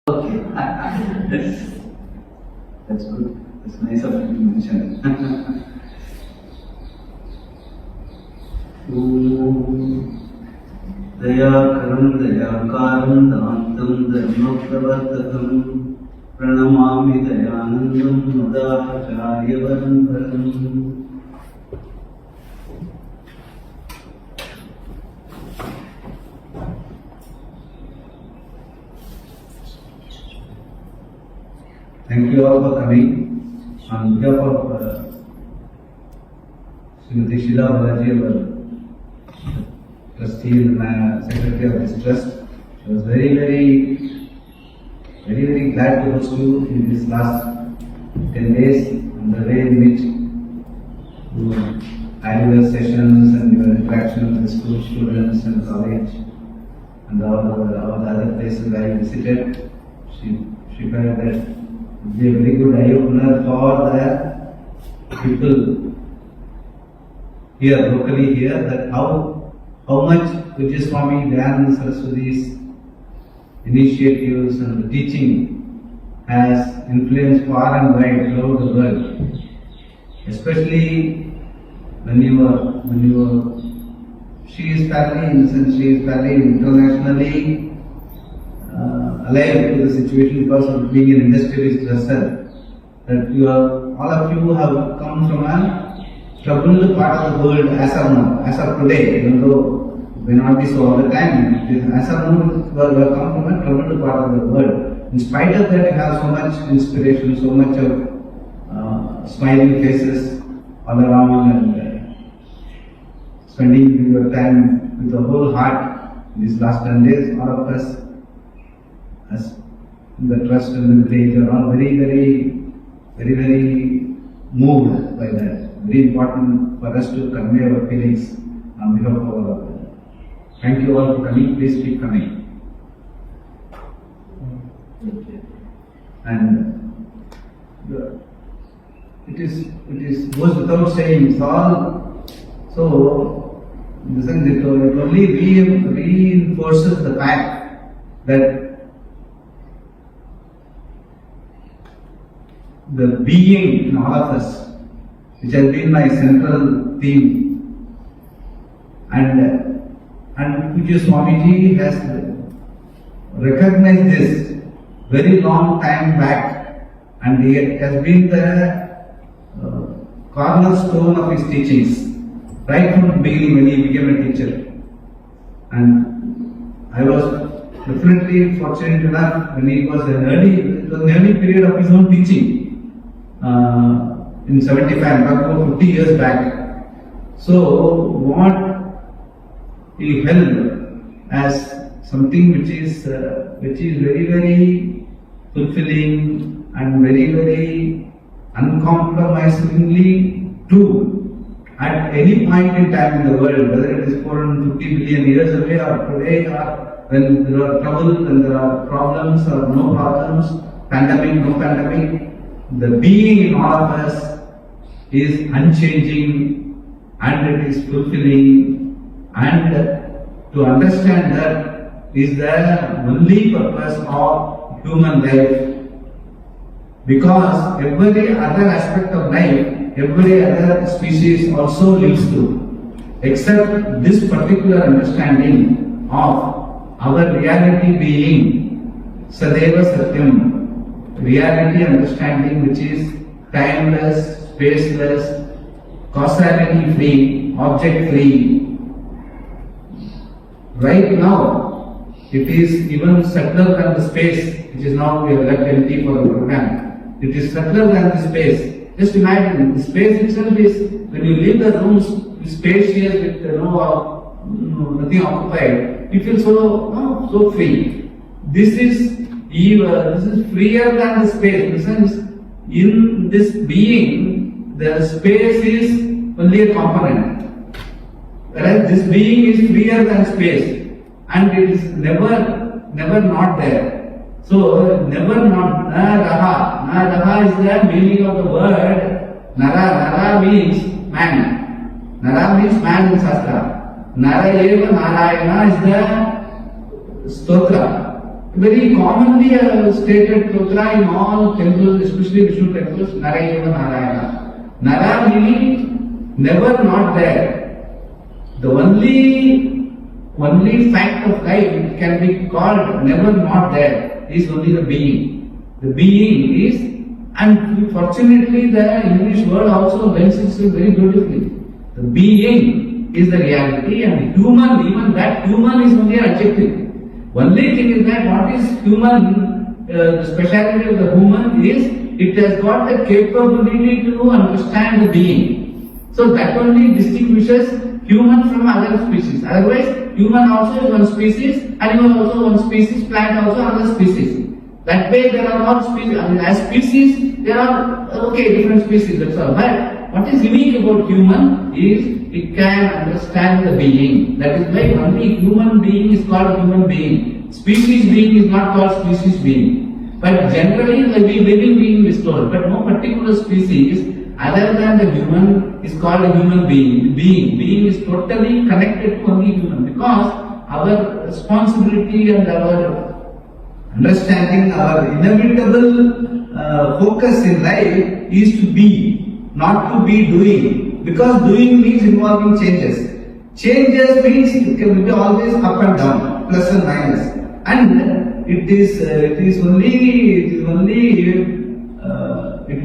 Okay. That's good. That's nice of you to mention. Dayakaram Dayakaram Dantam Dharmapravartakam Pranamami Dayanandam Madhacharyavanparam. Thank you all for coming. On behalf of Srimati Sheila Balaji, our trustee and secretary of this trust, she was very glad to host you in this last 10 days, and the way in which you had your sessions and your interaction with the school students and college and all the other places where you visited. She felt that it would be a very good eye-opener for the people here, locally here, that how much Pujya Swami Dayananda Saraswati's initiatives and the teaching has influenced far and wide throughout the world. Especially when you were, she is fairly internationally alive to the situation because of being an industrialist herself. That all of you have come from a troubled part of the world as of now, as of today, even though it may not be so all the time. As of now, you have come from a troubled part of the world. In spite of that, you have so much inspiration, so much of smiling faces all around, and spending your time with the whole heart these last 10 days. All of us, as the trust and the village, are all very moved by that. Very important for us to convey our feelings on behalf of all of them. Thank you all for coming. Please keep coming. And it is goes without saying. It's all so. In the sense, it only reinforces the fact that the being in all of us, which has been my central theme, and Pujya Swamiji has recognized this very long time back, and it has been the cornerstone of his teachings right from the beginning when he became a teacher. And I was definitely fortunate enough when it was an early period of his own teaching. In 75, I'm talking about 50 years back. So, what he held as something which is very fulfilling and very uncompromisingly true at any point in time in the world, whether it is 450 billion years away or today, or when there are trouble, when there are problems or no problems, pandemic, no pandemic. The being in all of us is unchanging and it is fulfilling, and to understand that is the only purpose of human life, because every other aspect of life, every other species also lives to, except this particular understanding of our reality being Sadeva Satyam. Reality understanding which is timeless, spaceless, causality free, object free. Right now, it is even subtler than the space, which is now we have left empty for the program. It is subtler than the space. Just imagine, the space itself is, when you leave the rooms, spacious with nothing occupied, you feel so free. This is freer than the space. In the sense, in this being, the space is only a component. Whereas this being is freer than space, and it is never not there. So, never not, na raha is the meaning of the word. Nara means man. Nara means man in Shastra. Nara eva Narayana is the stotra. very commonly stated mantra in all temples, especially Vishnu temples, Narayana Narayana. Nara meaning never not there. The only fact of life can be called never not there is only the being. The being is, and fortunately the English word also lends itself very beautifully. The being is the reality, and human, even that human is only an adjective. Only thing is that what is human, the speciality of the human is it has got the capability to understand the being. So that only distinguishes human from other species. Otherwise, human also is one species, animal also one species, plant also another species. That way there are all species. I mean, as species, there are different species. That's all. But what is unique about human is it can understand the being. That is why only human being is called human being. Species being is not called species being. But generally the living being is told. But no particular species other than the human is called a human being. Being is totally connected to only human, because our responsibility and our understanding, our inevitable focus in life is to be, not to be doing. Because doing means involving changes. Changes means it can be always up and down, plus and minus. And it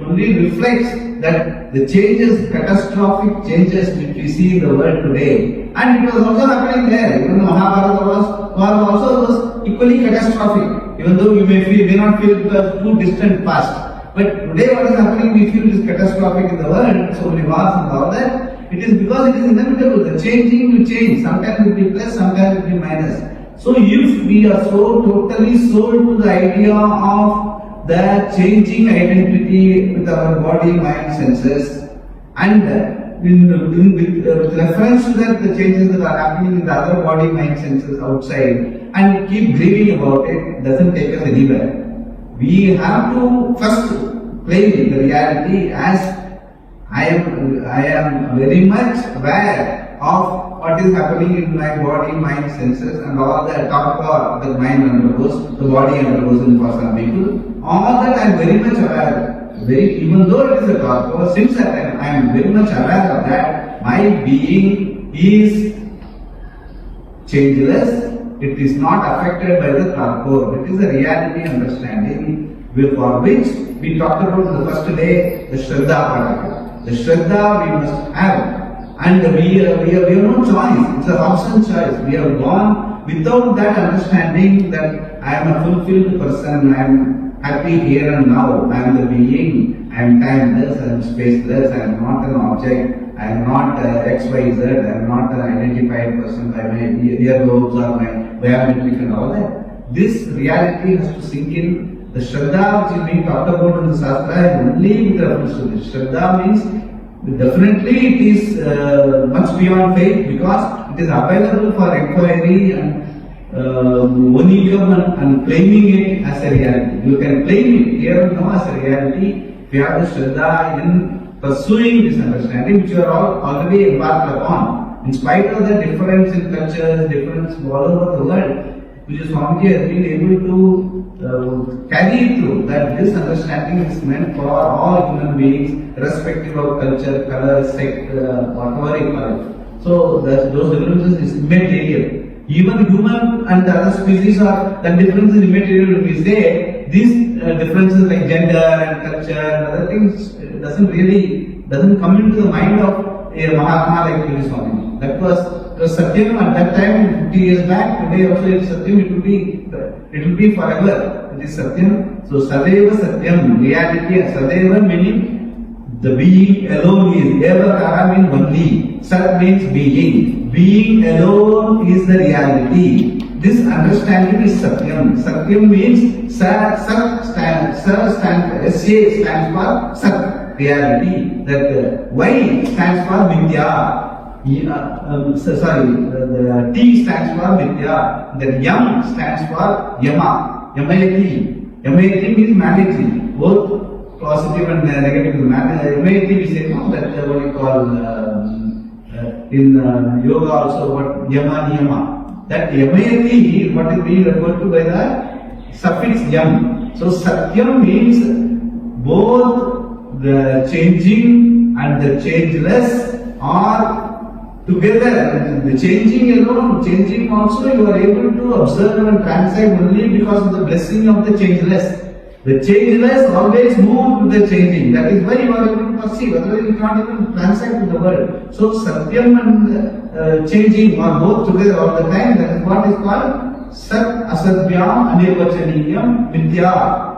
only reflects that the changes, catastrophic changes which we see in the world today. And it was also happening there. Even the Mahabharata war also was equally catastrophic. Even though you may not feel it was too distant past. But today what is happening, we feel it is catastrophic in the world, so many wars and all that. It is because it is inevitable. The changing will change. Sometimes it will be plus, sometimes it will be minus. So if we are so totally sold to the idea of the changing identity with our body, mind, senses, and with reference to that, the changes that are happening in the other body, mind, senses outside, and keep grieving about it, doesn't take us anywhere. We have to first claim the reality as I am very much aware of what is happening in my body, mind, senses, and all the torpor the mind undergoes, the body undergoes for some people. All that I am very much aware. Even though it is a torpor, since that I am very much aware of that, my being is changeless. It is not affected by the torpor. It is a reality understanding for which we talked about in the first day, the Shraddha particle. The Shraddha we must have. And we have no choice. It's a option choice. We have gone without that understanding that I am a fulfilled person, I am happy here and now, I am the being, I am timeless, I am spaceless, I am not an object, I am not XYZ, I am not an identified person by my earlobes or my biometric and all that. This reality has to sink in. The Shraddha which is being talked about in the Shastra is only with reference to this. Shraddha means definitely it is much beyond faith, because it is available for inquiry and monigam and claiming it as a reality. You can claim it here and now as a reality if you have the Shraddha in pursuing this understanding which you are all already embarked upon. In spite of the difference in cultures, difference all over the world, which Swamiji has been able to carry it through, that this understanding is meant for all human beings, irrespective of culture, color, sect, whatever you call it. So those differences is immaterial. Even human and the other species are, that difference is immaterial. When we say these differences like gender and culture and other things doesn't come into the mind of a Mahatma like Swamiji. That was Satyam at that time, 50 years back. Today also it is Satyam. It will be forever. It is Satyam. So Sadeva Satyam, reality, and Sadeva meaning the being alone is. Ever Ara means only. Sat means being. Being alone is the reality. This understanding is Satyam. Satyam means Sat stands for Sat, reality. That Y stands for Vidya. The T stands for Vidya. The Yam stands for Yama. Yamayati. Yamayati means managing. Both positive and negative. Yamayati we say no, that's what we call in yoga also, what Yama Niyama. That Yamayati, what is being referred to by the suffix yam. So Satyam means both the changing and the changeless are together. The changing alone, changing also you are able to observe and transact only because of the blessing of the changeless. The changeless always move with the changing. That is why you are able to perceive. Otherwise you can't even transact with the world. So Satyam and changing are both together all the time. That is what is called Sat Asatyam Anirvachaniyam Mithya.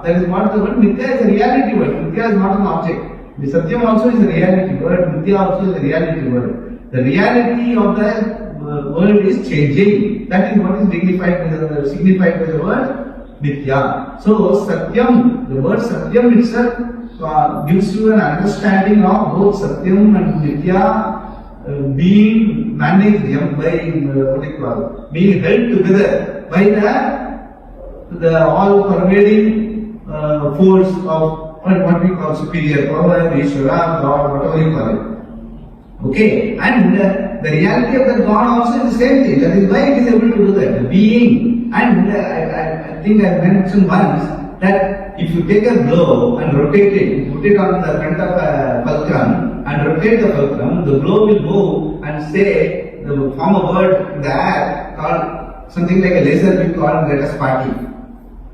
That is what the word Mithya is a reality word. Mithya is not an object. The Satyam also is a reality word. Mithya also is a reality word. The reality of the world is changing. That is what is signified by the word Mithya. So Satyam, the word Satyam itself gives you an understanding of both Satyam and Mithya being managed by being held together by the all-pervading force of what we call superior power, Ishvara, God, whatever you call it. Okay, and the reality of the God also is the same thing. That is why it is able to do that. The being, and I think I mentioned once that if you take a globe and rotate it, put it on the front of a fulcrum and rotate the fulcrum, the globe will move and say, form a word in the air called something like a laser beam called let us party.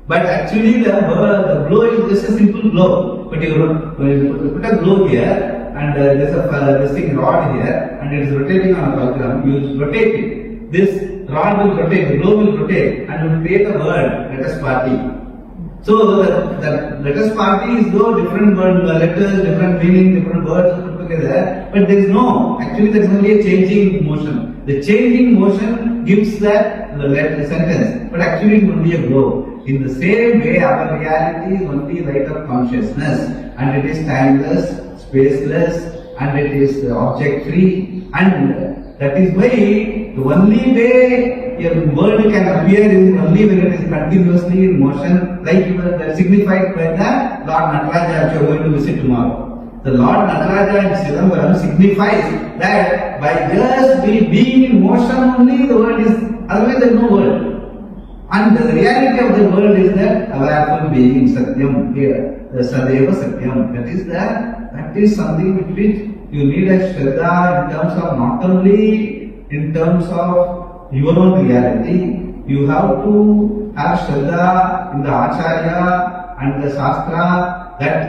But actually the globe is just a simple globe. But you put a globe here and there is this thing rod here and it is rotating on a fulcrum, you rotate it. This rod will rotate, the globe will rotate and will create a word, let us party. So the let us party is though different word, letters, different meaning, different words put together, but there is no, actually there is only a changing motion. The changing motion gives the sentence, but actually it is only a globe. In the same way, our reality is only light of consciousness and it is timeless, spaceless and it is object free, and that is why the only way a word can appear is only when it is continuously in motion, like signified by the Lord Nataraja, which you are going to visit tomorrow. The Lord Nataraja in Chidambaram signifies that by just being in motion only the world is, otherwise there is no world. And the reality of the world is that our actual being Satyam here, the Sadeva Satyam. That is something with which you need a Shraddha in terms of not only in terms of your own reality, you have to have Shraddha in the Acharya and the Shastra that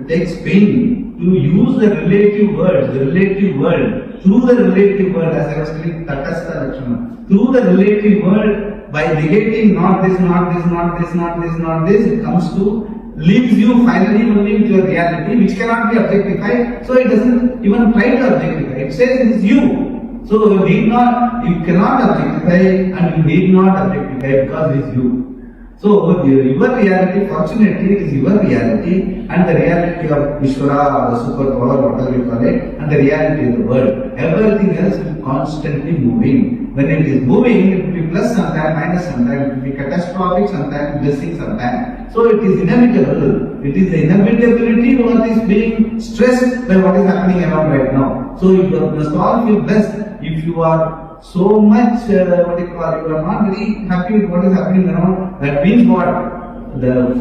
takes pain to use the relative words, the relative world, through the relative world, as I was telling Tatastha Lakshmana, through the relative world, by negating not this, not this, not this, not this, not this, it comes to, leaves you finally only with your reality, which cannot be objectified, so it doesn't even try to objectify, it says it is you. So you cannot objectify and you need not objectify because it is you. So your reality, fortunately, it is your reality and the reality of Ishvara or the superpower, whatever you call it, and the reality of the world. Everything else is constantly moving. When it is moving, it will be plus sometimes, minus sometimes, it will be catastrophic sometimes, blessing sometimes. So it is inevitable. It is the inevitability of what is being stressed by what is happening around right now. So you must all feel blessed if you are so much, you are not very happy with what is happening around. That means what? The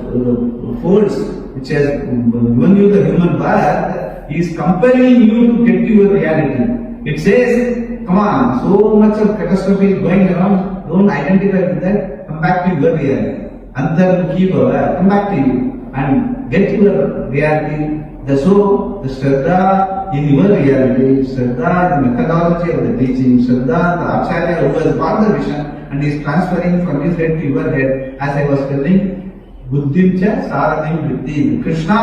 force which has given you the human birth is compelling you to get to your reality. It says, come on, so much of catastrophe is going around, don't identify with that, come back to your reality. Antarmukhi bhava, come back to you and get to your reality. The Shraddha in your reality, Shraddha in the methodology of the teaching, Shraddha the Acharya who has got the vision and is transferring from his head to your head, as I was telling, Buddhim cha Sarathim Vritti. Krishna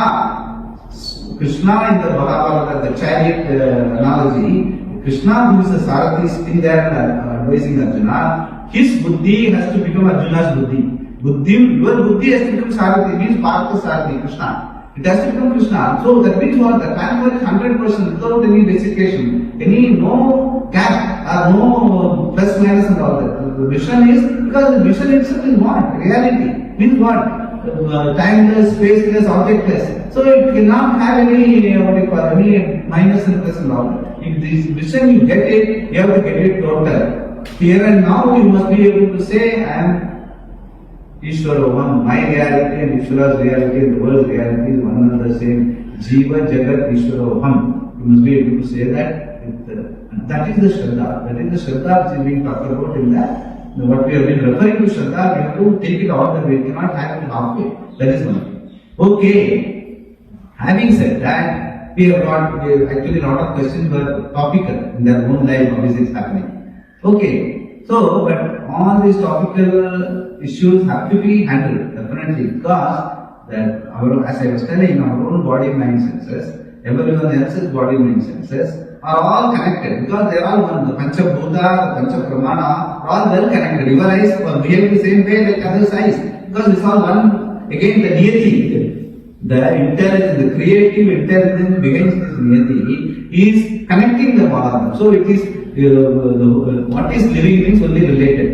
in the Mahabharata, the chariot analogy, Krishna who is the Sarathi sitting there advising Arjuna, his Buddhi has to become Arjuna's Buddhi. Your Buddhi has to become Sarathi, means part of Sarathi, Krishna. It has to become Krishna. So that means what? The transfer is 100% without any desiccation, no gap, no plus minus and all that. The vision is, because the vision itself is what? Reality. Means what? Timeless, spaceless, objectless. So it cannot have any, any minus and plus and all that. If this vision you get it, you have to get it total. Here and now you must be able to say, I am Ishwaroham, my reality and Ishwara's reality and the world's reality is one and the same. Jiva Jagat Ishwaroham. You must be able to say that. And that is the Shraddha. That is the Shraddha which is being talked about in that. What we have been referring to Shraddha, we have to take it all the way. We cannot have it halfway. That is one thing. Okay. Having said that, we have actually a lot of questions were topical in their own life, how is this happening. Okay. So, but all these topical issues have to be handled, definitely, because that as I was telling, our own body, mind, senses, everyone else's body, mind, senses are all connected because they are all one. The Pancha Bhuta, the Pancha Pramana are all well connected. Your eyes behave the same way like others' eyes because it's all one. Again, the Niyati, the intelligence, the creative intelligence behind this Niyati is connecting them all of them. So it is what is living things only related.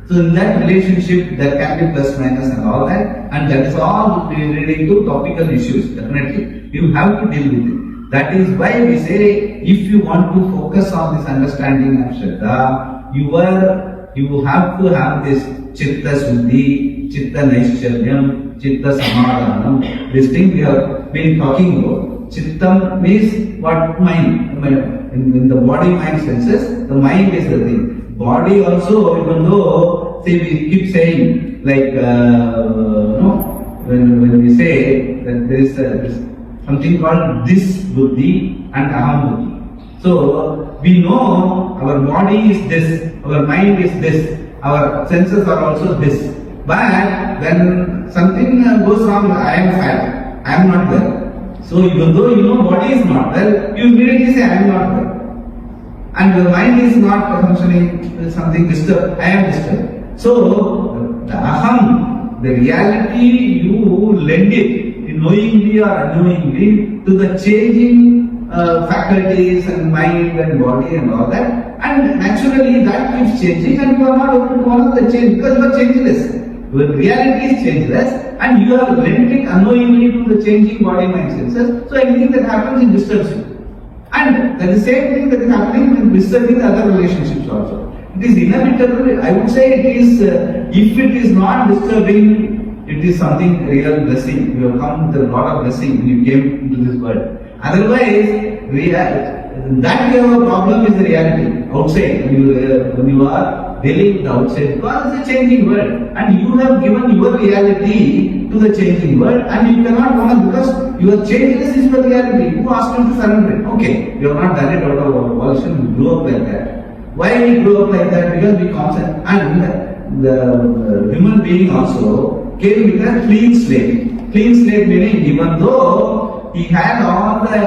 So in that relationship, there can be plus, minus and all that, and that is all relating to topical issues, definitely. You have to deal with it. That is why we say, if you want to focus on this understanding of Shraddha, you have to have this Chitta Suddhi, Chitta Naishcharyam, Chitta Samadhanam. This thing we have been talking about. Chittam means what? Mind. In the body, mind, senses, the mind is the thing. Body also, even though, say we keep saying, like, when we say that there is something called this buddhi and aham buddhi. So, we know our body is this, our mind is this, our senses are also this. But when something goes wrong, I am fat, I am not well. So, even though you know body is not well, you immediately say I am not well. And the mind is not functioning, something disturbed, I am disturbed. So, the aham, the reality, you lend it, knowingly or unknowingly, to the changing faculties and mind and body and all that. And naturally, that keeps changing and you are not able to follow the change because you are changeless. Your reality is changeless and you have lent it unknowingly to the changing body, mind, senses. So, anything that happens, it disturbs you. And that the same thing that is happening in disturbing other relationships also. It is inevitable. I would say it is, if it is not disturbing, it is something real blessing. You have come with a lot of blessing when you came into this world. Otherwise, that you have a problem is the reality outside. When you are dealing with the outside, because it's a changing world, and you have given your reality to the changing world, and you cannot go on because your changeless is your reality. Who asked you to surrender it? Okay, you have not done it out of volition. You grew up like that. Why we grew up like that? Because we concept, and the human being also came with a clean slate. Clean slate meaning even though he had all the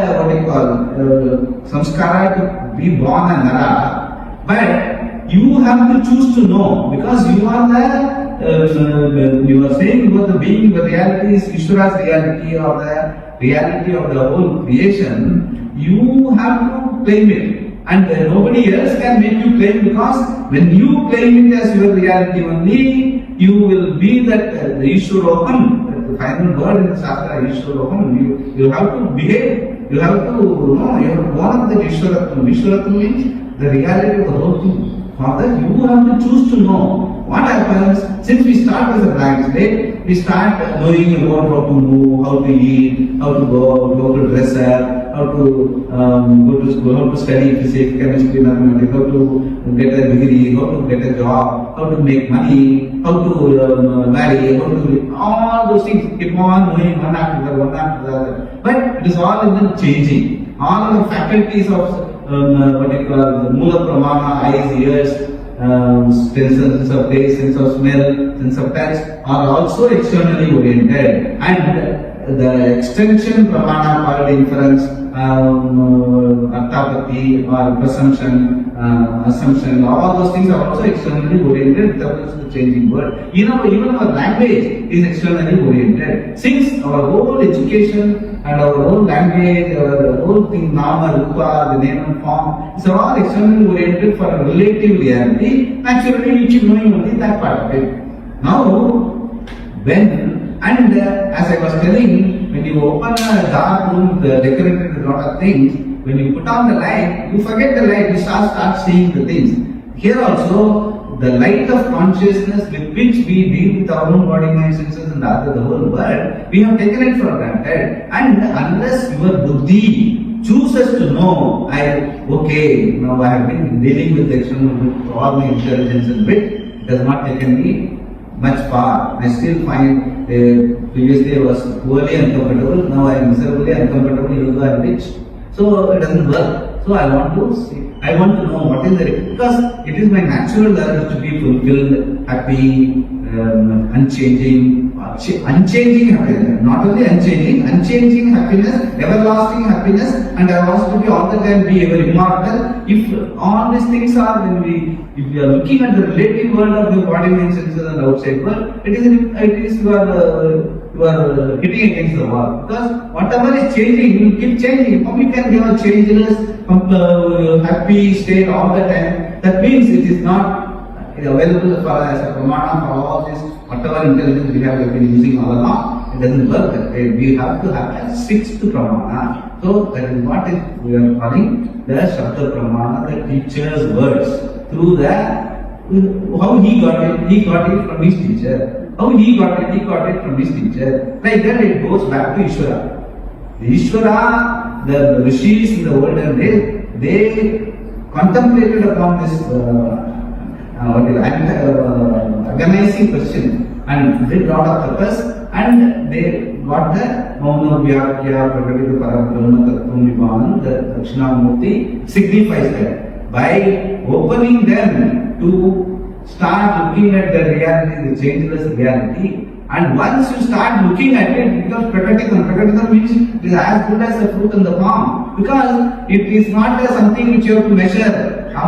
samskara to be born a nara, but you have to choose to know because you are you are saying about the being, the reality is Ishvara's reality or the reality of the whole creation. You have to claim it, and nobody else can make you claim because when you claim it as your reality only, you will be that the Ishwaroham, the final word in the Shastra, Ishwaroham. You have to behave, you have to know, you have to born the Ishwaratam. Ishwaratam means the reality of the whole thing. For that, you have to choose to know what happens. Since we start with a blank slate, we start knowing about how to move, how to eat, how to go, how to dress up, how to go to school, how to study physics, chemistry, mathematics, how to get a degree, how to get a job, how to make money, how to marry, how to all those things. Keep on knowing one after the other. But it is all in the changing. All the faculties of what you call the Mula Pramana, eyes, ears, sense of taste, sense of smell, sense of touch are also externally oriented, and the extension Pramana called inference, Arthapati or presumption, assumption, all those things are also externally oriented towards the changing world. Even our language is externally oriented. Since our whole education and our whole language, our whole thing, Nama, Rupa, the name and form, it's all externally oriented for a relative reality. Naturally, you keep knowing only that part of it. Now, as I was telling, when you open a dark room, decorated with a lot of things, when you put on the light, you forget the light, you start seeing the things. Here also, the light of consciousness with which we deal with our own body, mind, senses and the whole world, we have taken it for granted. And unless your buddhi chooses to know, now I have been dealing with the external with all my intelligence and bit, it has not taken me much far. I still find previously I was poorly uncomfortable, now I am miserably uncomfortable, yoga and rich. So it doesn't work. So I want to see, I want to know what is it, because it is my natural urge to be fulfilled, happy, unchanging happiness, not only unchanging happiness, everlasting happiness, and I want to be all the time be ever immortal. If all these things are, if we are looking at the relative world of the body, mind, senses and outside world, it is you are hitting against the wall, because whatever is changing, you will keep changing. How you can have a changeless, happy state all the time? That means it is not available as a pramana for all this, whatever intelligence we have been using all along. It doesn't work that way. We have to have a sixth pramana. So that is what we are calling the Shabda Pramana, the teacher's words. Through the how he got it from his teacher. How he got it from his teacher. Like that it goes back to Ishvara. The Ishvara, the rishis in the olden days, they contemplated upon this organizing question, and they brought up purpose, and they got the Mauna Vyakya Prakatita Parabrahma Tattvam Vibhanam, the Dakshinamurti signifies that. By opening them to start looking at the reality, the changeless reality, and once you start looking at it, it becomes Prakatita. Prakatita means it is as good as the fruit in the palm, because it is not something which you have to measure. You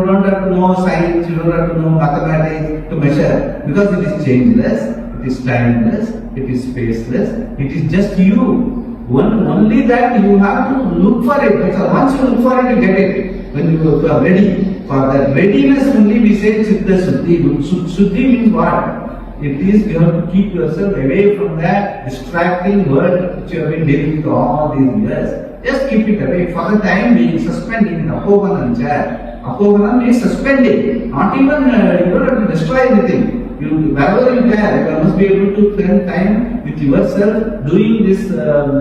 don't have to know science, you don't have to know mathematics to measure, because it is changeless, it is timeless, it is spaceless, it is just you. Only that you have to look for it. So once you look for it, you get it. When you are ready, for that readiness only we say Chitta Suddhi. Suddhi means what? It is you have to keep yourself away from that distracting world which you have been dealing with all these years. Just keep it away. For the time being, suspend it in Apoganam. Apoganam means suspending. Not even, you don't have to destroy anything. Wherever you can, you must be able to spend time with yourself doing this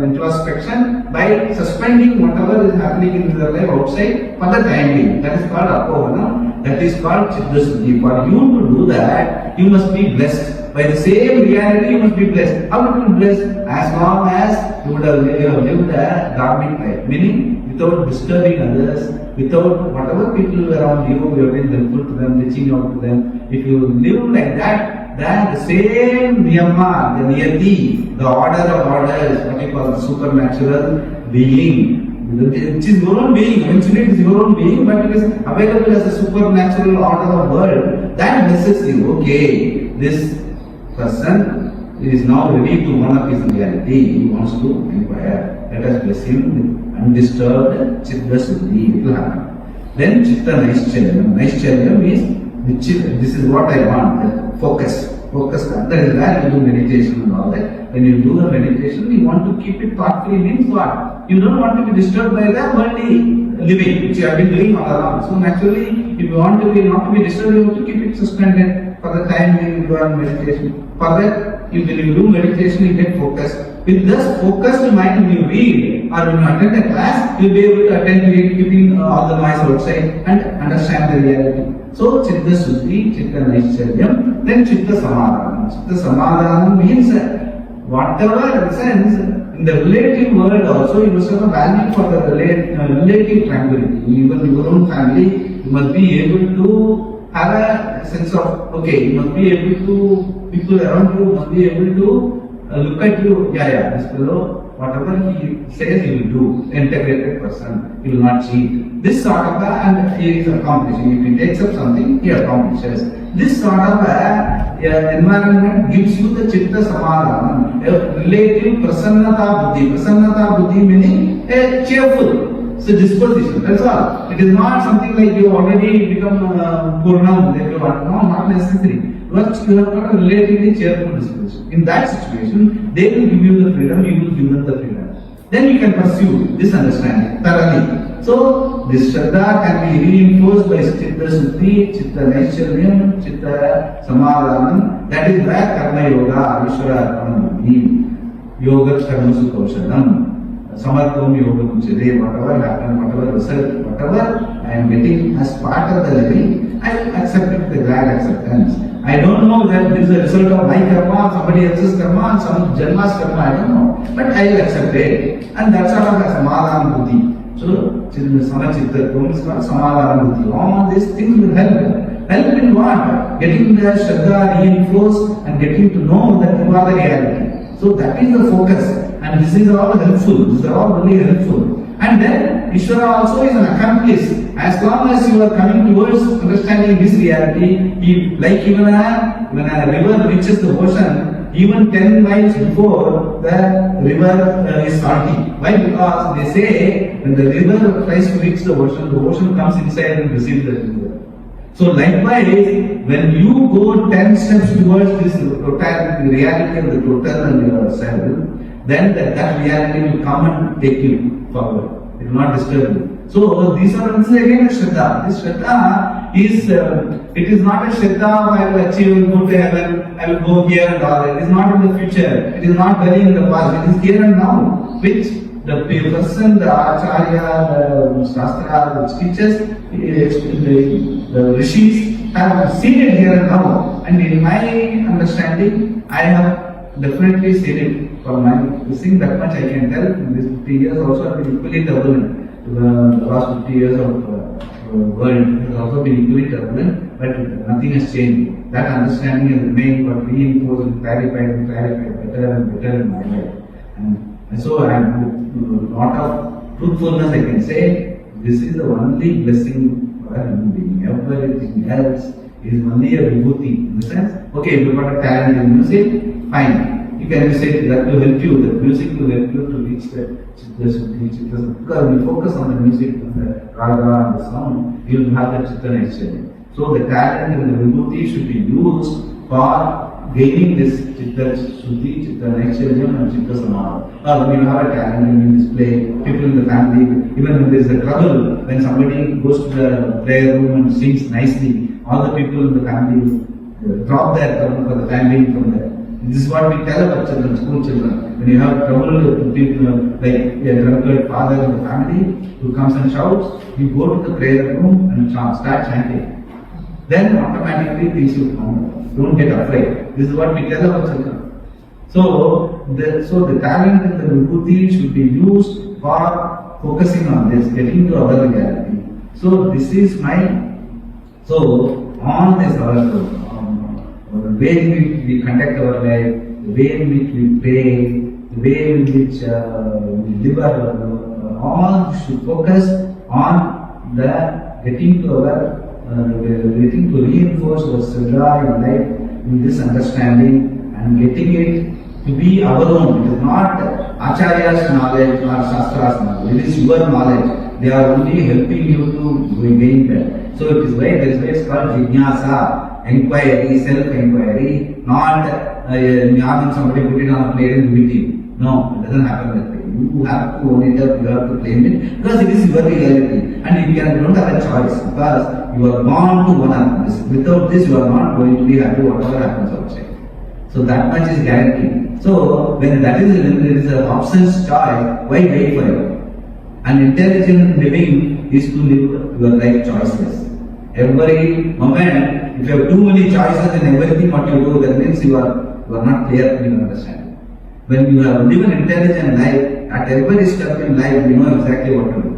introspection by suspending whatever is happening in your life outside for the time being. That is called Apoganam. That is called Chitta Suddhi. For you to do that, you must be blessed. By the same reality, you must be blessed. How to be blessed? As long as you would have lived a dharmic life, meaning without disturbing others, without whatever people around you, you have been helpful to them, reaching out to them. If you live like that, then the same niyama, the niyati, the order of orders, what you call the supernatural being, which is your own being, eventually it is your own being, but it is available as a supernatural order of world, that blesses you. Okay, this person is now ready to one up his reality, he wants to inquire. Let us bless him with undisturbed Chitta Suddhi. It will happen. Then Chitta Naishchalyam. Naishchalyam means this is what I want, focus. That is where you do meditation and all that. When you do the meditation, you want to keep it thought-free, means what? You don't want to be disturbed by the worldly living, which you have been doing all along. So naturally, if you want to be not to be disturbed, you have to keep it suspended for the time when you do meditation. For that, when you do meditation, you get focused. With this focused mind, when you read or when you attend a class, you will be able to attend to it, keeping all the noise outside and understand the reality. So, Chitta Suddhi, Chitta Naishchalyam, then Chitta Samadhanam. Chitta Samadhanam means whatever sense, in the relative world also, you must have a value for the relative tranquility. Even your own family, you must be able to have a sense of, okay, you must be able to, people around you must be able to look at you, this fellow, whatever he says he will do, integrated person, he will not cheat. This sort of and he is accomplishing. If he takes up something, he accomplishes. This sort of environment gives you the Chitta Samadhanam, a relative Prasannata Buddhi. Prasannata Buddhi meaning a cheerful disposition. That's all. It is not something like you already become Purnam, that you want. No, not necessary. But you have got a relatively cheerful disposition. In that situation, they will give you the freedom, you will give them the freedom. then you can pursue this understanding thoroughly. So this Shraddha can be reinforced by Chitta Suddhi, Chitta Naishcharyam, Chitta Samadhanam. That is where Karma Yoga, Vishwara Karma Yoga Karmasu Kaushadam. Samartham Yoga Muchade, whatever happened, whatever result, whatever I am getting as part of the living, I accept it with a glad acceptance. I don't know that this is a result of my karma, somebody else's karma, some janma's karma, I don't know. But I will accept it. And that's sort of a samadhana buddhi. So, Samachitta is called samadhana buddhi. All these things will help. Help in what? Getting the Shraddha reinforced and getting to know that you are the reality. So that is the focus. And this is all helpful. These are all really helpful. And then Ishvara also is an accomplice. As long as you are coming towards understanding this reality, like even when a river reaches the ocean, even 10 miles before the river is salty. Why? Because they say when the river tries to reach the ocean comes inside and receives the river. So likewise, when you go 10 steps towards this reality of the total and yourself, then that reality will come and take you forward. It will not disturb you. So this is again a Shraddha. This Shraddha is, it is not a Shraddha I will achieve, go to heaven, I will go here and all that. It is not in the future. It is not very in the past. It is here and now. Which the person, the Acharya, the Shastra, which teaches, the Rishis have seen it here and now. And in my understanding, I have definitely seen it. For my thing, that much I can tell. In these 50 years also have been equally turbulent. The last 50 years of world has also been equally turbulent, but nothing has changed. That understanding has remained, but reinforced and clarified better and better in my life. And so I am with a lot of truthfulness I can say, this is the only blessing for a human being. Everything else is only a vibhuti. In the sense, okay, if you got a talent in music, fine. You can say that will help you, the music will help you to reach the Chitta Suddhi, because when you focus on the music, on the raga and the sound, you will have the Chitta Naishcharyam. So the talent and the vibhuti should be used for gaining this Chitta Suddhi, Chitta Naishcharyam and Chitta Samadhanam. When you have a talent and you display, people in the family, even when there is a trouble, when somebody goes to the prayer room and sings nicely, all the people in the family drop their turn for the time being from there. This is what we tell our children, school children. When you have trouble with people like a drunkard father in the family who comes and shouts, you go to the prayer room and start chanting. Then automatically things will come. Don't get afraid. This is what we tell our children. So the talent and the vibhuti should be used for focusing on this, getting to our reality. So this is on this the way in which we conduct our life, the way in which we pray, the way in which we live our life, all should focus on the getting to reinforce our Shraddha in life in this understanding and getting it to be our own. It is not Acharya's knowledge or Shastra's knowledge. It is your knowledge. They are only helping you to gain that. So it is why it's called Jnanasa. Inquiry, self-inquiry, not somebody put it on a plate and give it to you. No, it doesn't happen that way. You have to own it up, you have to claim it, because it is your reality. And you don't have a choice, because you are born to one of this. Without this, you are not going to be happy whatever happens outside. So that much is guaranteed. So when there is an options choice, why wait for it? An intelligent living is to live your life choiceless. Every moment, if you have too many choices in everything what you do, that means you are not clear in your understanding. When you have lived an intelligent life, at every step in life, you know exactly what to do.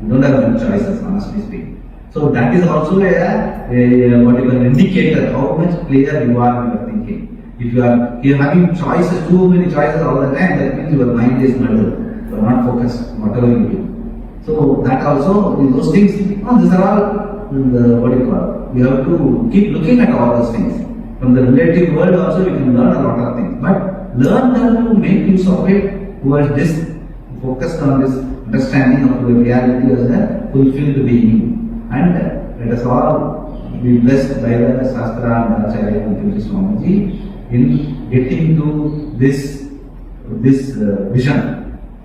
You don't have many choices, honestly speaking. So that is also an indicator how much clear you are in your thinking. If you are having choices, too many choices all the time, that means your mind is muddled. You are not focused on whatever you do. So that also, those things, these are all we have to keep looking at all those things. From the relative world also we can learn a lot of things. But learn them to make use of it towards this, focused on this understanding of the reality as a fulfilled being. And let us all be blessed by the Shastra and Acharya and Swamiji in getting to this vision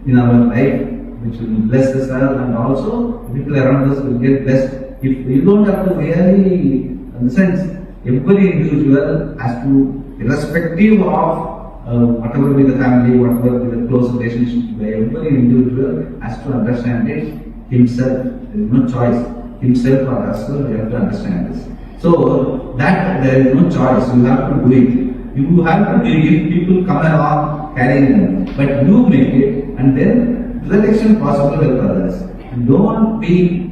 in our life, which will bless us and also people around us will get blessed. If you don't have to really, in the sense, every individual has to, irrespective of whatever be the family, whatever be the close relationship, every individual has to understand it himself. There is no choice. Himself or herself, we have to understand this. So that there is no choice. You have to do it. You have to do it. People come along carrying them, but you make it, and then to the extent possible help others. And don't be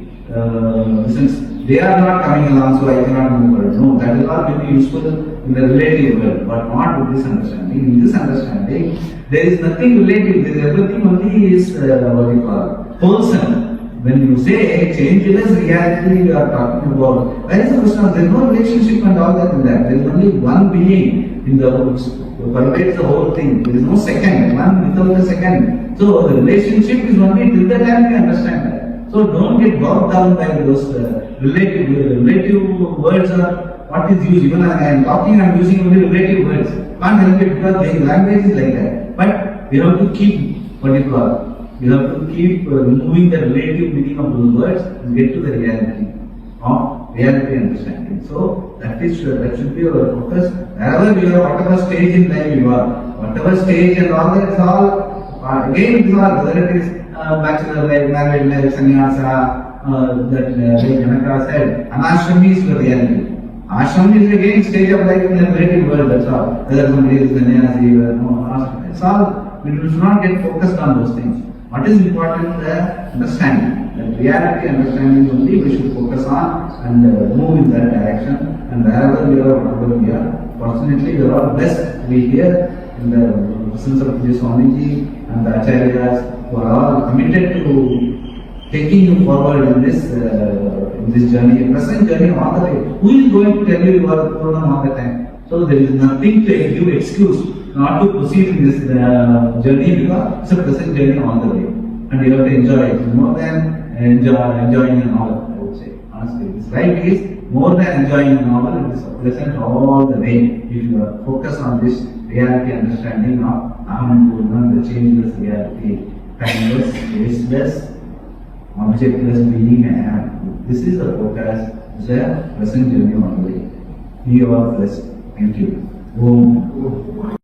since they are not coming along, so I cannot move forward. No, that will all be useful in the relative world, but not with this understanding. In this understanding, there is nothing relative. There is everything only is what we call person. When you say changeless reality, you are talking about, where is the question? There is no relationship and all that in that. There is only one being in the whole, pervades the whole thing. There is no second, one without a second. So the relationship is only till the time we understand that. So don't get bogged down by those relative words or what is used. Even I am talking, I am using only relative words. Can't help it because the language is like that. But we have to keep what you call. You have to keep removing the relative meaning of those words and get to the reality of reality understanding. So that should be our focus. Wherever you are, whatever stage in life you are, whatever stage and all that is all, again it is all, whether it is bachelor life, married life, sannyasa, that Jnanapravāha said, anashrami is the reality. Ashram is again stage of life in the relative world, that's all. Whether somebody is sannyasi, no, it's all, we should not get focused on those things. What is important? The understanding. The reality understanding only we should focus on and move in that direction. And wherever we are, whatever we are, fortunately we are all blessed to be here in the presence of the Swamiji and the Acharyas who are all committed to taking you forward in this journey, present journey all the way. Who is going to tell you you are Purnam all the time? So there is nothing to give excuse not to proceed in this journey because it's a present journey all the way. And you have to enjoy it more than enjoying a novel, I would say. Honestly, this life is more than enjoying a novel, it is present all the way. If you are focused on this reality understanding of Aham Purnam, the changeless reality, timeless, tasteless, objectless being I am. This is the focus, it's a present journey all the way. You are blessed. Thank you. Om.